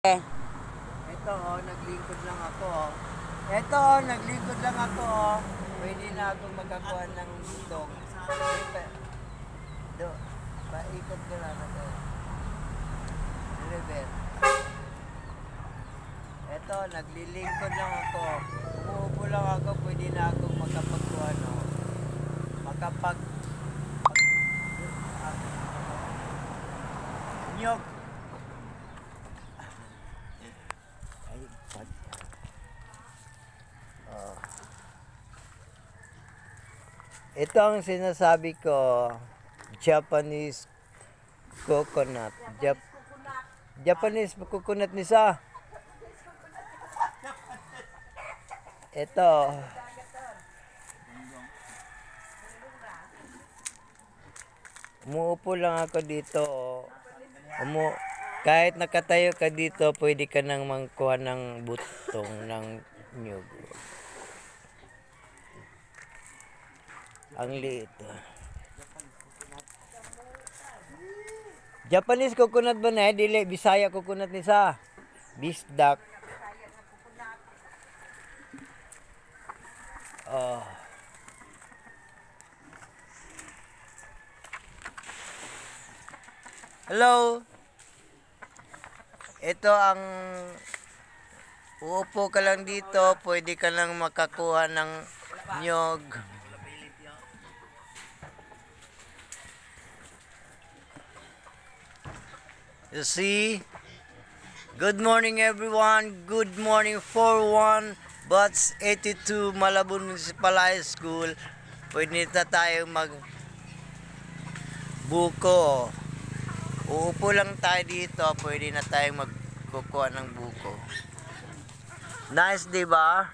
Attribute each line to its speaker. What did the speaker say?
Speaker 1: Ito naglingkod lang ako naglingkod lang ako Pwede na akong magkakuha ng dog. Paikot ko lang ako. River. Ito, naglilingkod lang ako. Umuupo lang ako, pwede na akong magkapagkuha, no? Nyog. Ito ang sinasabi ko, Japanese coconut. Japanese coconut nisa. Ito. Umuupo lang ako dito. Kahit nakatayo ka dito, pwede ka nang mangkuha ng butong ng nyug. Ang liit. Japanese coconut ba na? Dili, Bisaya coconut ni sa. Bisdak. Oh. Hello. Ito ang uupo ka lang dito, pwede ka lang makakuha ng nyog. You see? Good morning everyone. Good morning 41 Batch 82 Malabon Municipal High School. Pwede na tayo buko. Uupo lang tayo dito, pwede na tayong magkukuha ng buko. Nice, 'di ba?